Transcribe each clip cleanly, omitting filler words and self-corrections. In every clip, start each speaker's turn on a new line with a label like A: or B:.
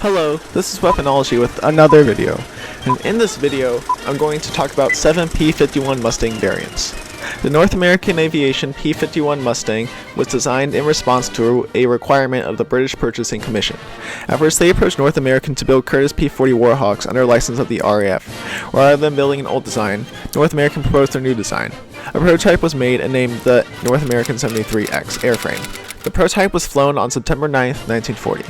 A: Hello, this is Weaponology with another video, and in this video, I'm going to talk about 7 P-51 Mustang variants. The North American Aviation P-51 Mustang was designed in response to a requirement of the British Purchasing Commission. At first, they approached North American to build Curtiss P-40 Warhawks under license of the RAF. Rather than building an old design, North American proposed their new design. A prototype was made and named the North American 73X airframe. The prototype was flown on September 9, 1940.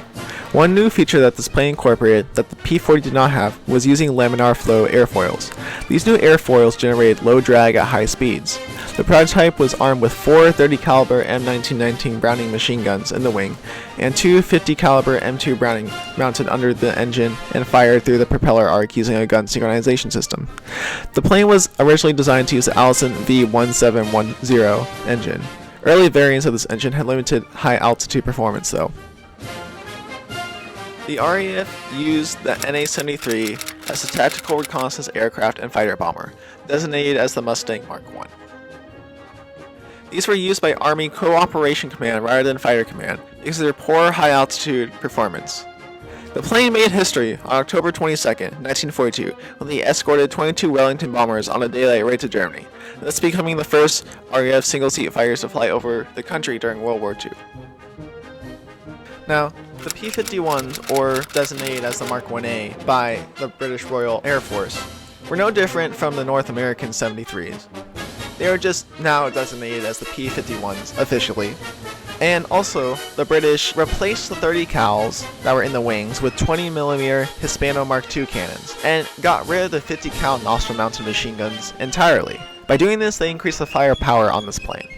A: One new feature that this plane incorporated that the P-40 did not have was using laminar flow airfoils. These new airfoils generated low drag at high speeds. The prototype was armed with 4 30 caliber M1919 Browning machine guns in the wing and 2 50 caliber M2 Browning mounted under the engine and fired through the propeller arc using a gun synchronization system. The plane was originally designed to use the Allison V-1710 engine. Early variants of this engine had limited high altitude performance though. The RAF used the NA-73 as a tactical reconnaissance aircraft and fighter bomber, designated as the Mustang Mk I. These were used by Army Cooperation Command rather than Fighter Command because of their poor high-altitude performance. The plane made history on October 22, 1942, when they escorted 22 Wellington bombers on a daylight raid to Germany, thus becoming the first RAF single-seat fighters to fly over the country during World War II. Now, the P-51s, or designated as the Mk I by the British Royal Air Force, were no different from the North American 73s. They are just now designated as the P-51s officially. And also, the British replaced the 30 cals that were in the wings with 20mm Hispano Mark II cannons, and got rid of the 50 cal nostril-mounted machine guns entirely. By doing this, they increased the firepower on this plane.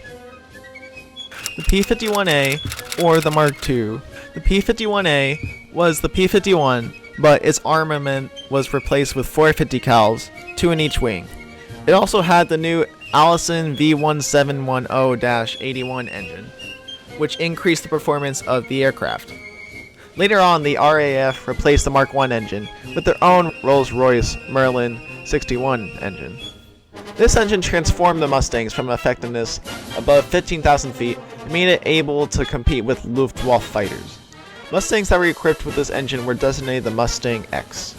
A: The P-51A, or the Mark II. The P-51A was the P-51, but its armament was replaced with 4 50 cals, 2 in each wing. It also had the new Allison V-1710-81 engine, which increased the performance of the aircraft. Later on, the RAF replaced the Mk I engine with their own Rolls-Royce Merlin 61 engine. This engine transformed the Mustangs from effectiveness above 15,000 feet and made it able to compete with Luftwaffe fighters. Mustangs that were equipped with this engine were designated the Mustang X.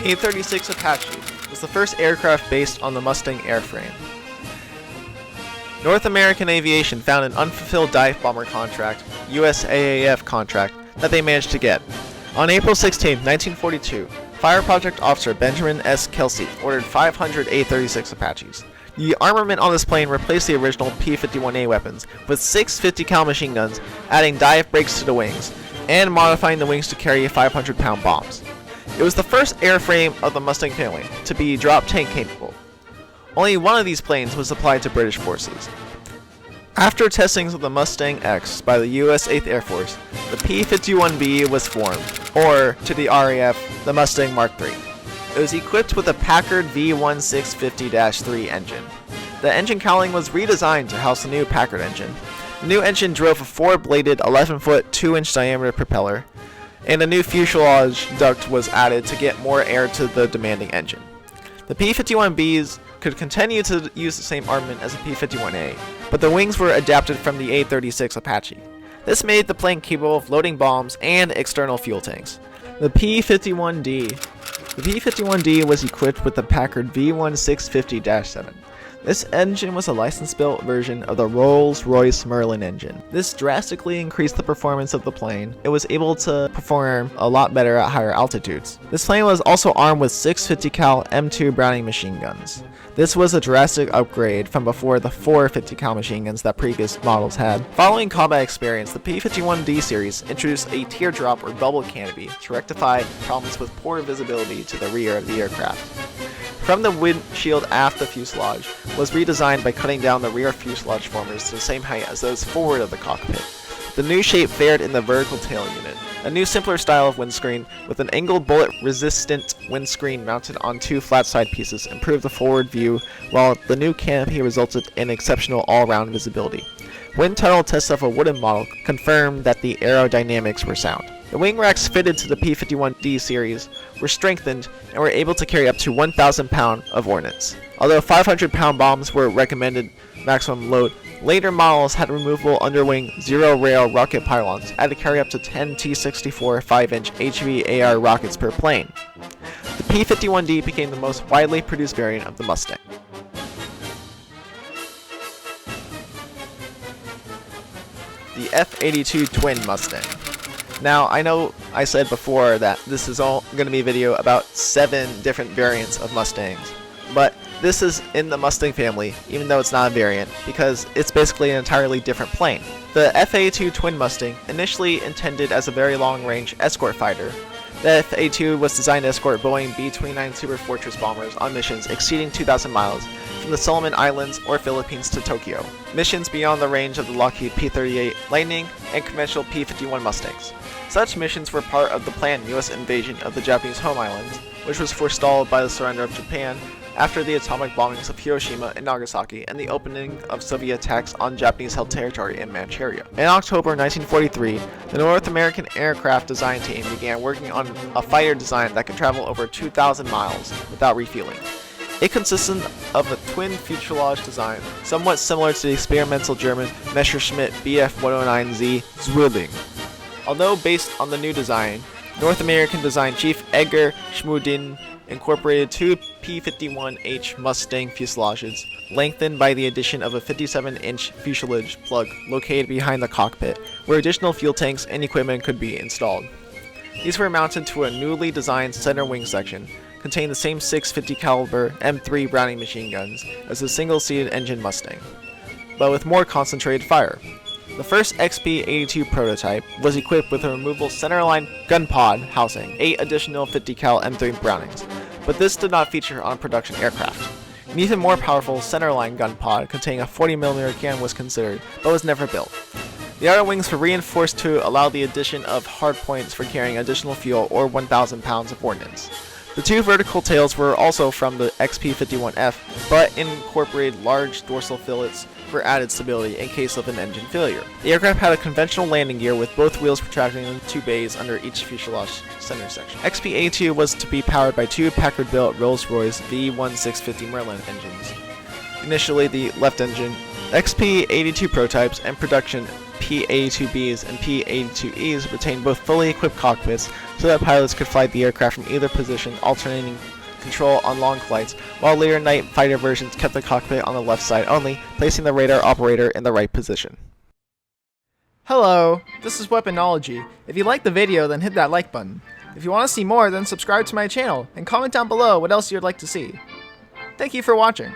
A: The A-36 Apache was the first aircraft based on the Mustang airframe. North American Aviation found an unfulfilled dive bomber contract, USAAF contract, that they managed to get. On April 16, 1942, Fire Project Officer Benjamin S. Kelsey ordered 500 A-36 Apaches. The armament on this plane replaced the original P-51A weapons with 6 50 cal machine guns, adding dive brakes to the wings, and modifying the wings to carry 500-pound bombs. It was the first airframe of the Mustang family to be drop tank capable. Only one of these planes was supplied to British forces. After testings of the Mustang X by the U.S. 8th Air Force, the P-51B was formed, or to the RAF, the Mustang Mk III. It was equipped with a Packard V1650-3 engine. The engine cowling was redesigned to house the new Packard engine. The new engine drove a 4-bladed 11-foot 2-inch diameter propeller, and a new fuselage duct was added to get more air to the demanding engine. The P-51Bs could continue to use the same armament as the P-51A, but the wings were adapted from the A-36 Apache. This made the plane capable of loading bombs and external fuel tanks. The P-51D was equipped with the Packard V1650-7. This engine was a license-built version of the Rolls-Royce Merlin engine. This drastically increased the performance of the plane. It was able to perform a lot better at higher altitudes. This plane was also armed with 6 50 cal M2 Browning machine guns. This was a drastic upgrade from before the 4 50 cal machine guns that previous models had. Following combat experience, the P-51D series introduced a teardrop or bubble canopy to rectify problems with poor visibility to the rear of the aircraft. From the windshield aft, the fuselage was redesigned by cutting down the rear fuselage formers to the same height as those forward of the cockpit. The new shape fared in the vertical tail unit. A new simpler style of windscreen with an angled bullet-resistant windscreen mounted on two flat side pieces improved the forward view, while the new canopy resulted in exceptional all-round visibility. Wind tunnel tests of a wooden model confirmed that the aerodynamics were sound. The wing racks fitted to the P-51D series were strengthened and were able to carry up to 1,000 pounds of ordnance. Although 500-pound bombs were recommended maximum load, later models had removable underwing zero-rail rocket pylons and had to carry up to 10 T-64 5-inch HVAR rockets per plane. The P-51D became the most widely produced variant of the Mustang. The F-82 Twin Mustang. Now, I know I said before that this is all going to be a video about 7 different variants of Mustangs, but this is in the Mustang family, even though it's not a variant, because it's basically an entirely different plane. The F-82 Twin Mustang, initially intended as a very long-range escort fighter, the F-82 was designed to escort Boeing B-29 Super Fortress bombers on missions exceeding 2,000 miles from the Solomon Islands or Philippines to Tokyo, missions beyond the range of the Lockheed P-38 Lightning and conventional P-51 Mustangs. Such missions were part of the planned U.S. invasion of the Japanese home islands, which was forestalled by the surrender of Japan after the atomic bombings of Hiroshima and Nagasaki and the opening of Soviet attacks on Japanese-held territory in Manchuria. In October 1943, the North American aircraft design team began working on a fighter design that could travel over 2,000 miles without refueling. It consisted of a twin fuselage design, somewhat similar to the experimental German Messerschmitt Bf-109Z Zwilling. Although based on the new design, North American design chief Edgar Schmudin incorporated 2 P-51H Mustang fuselages, lengthened by the addition of a 57-inch fuselage plug located behind the cockpit, where additional fuel tanks and equipment could be installed. These were mounted to a newly designed center wing section, containing the same 650 caliber M3 Browning machine guns as the single-seated engine Mustang, but with more concentrated fire. The first XP-82 prototype was equipped with a removable centerline gun pod housing 8 additional 50 cal M3 Brownings, but this did not feature on production aircraft. An even more powerful centerline gun pod containing a 40mm cannon was considered, but was never built. The outer wings were reinforced to allow the addition of hard points for carrying additional fuel or 1,000 pounds of ordnance. The 2 vertical tails were also from the XP-51F, but incorporated large dorsal fillets for added stability in case of an engine failure. The aircraft had a conventional landing gear with both wheels protracting into 2 bays under each fuselage center section. XP-82 was to be powered by 2 Packard-built Rolls-Royce V1650 Merlin engines. Initially the left engine, XP-82 prototypes and production P-82Bs and P-82Es retained both fully equipped cockpits so that pilots could fly the aircraft from either position, alternating control on long flights, while later night fighter versions kept the cockpit on the left side only, placing the radar operator in the right position.
B: Hello, this is Weaponology. If you liked the video, then hit that like button. If you want to see more, then subscribe to my channel, and comment down below what else you'd like to see. Thank you for watching.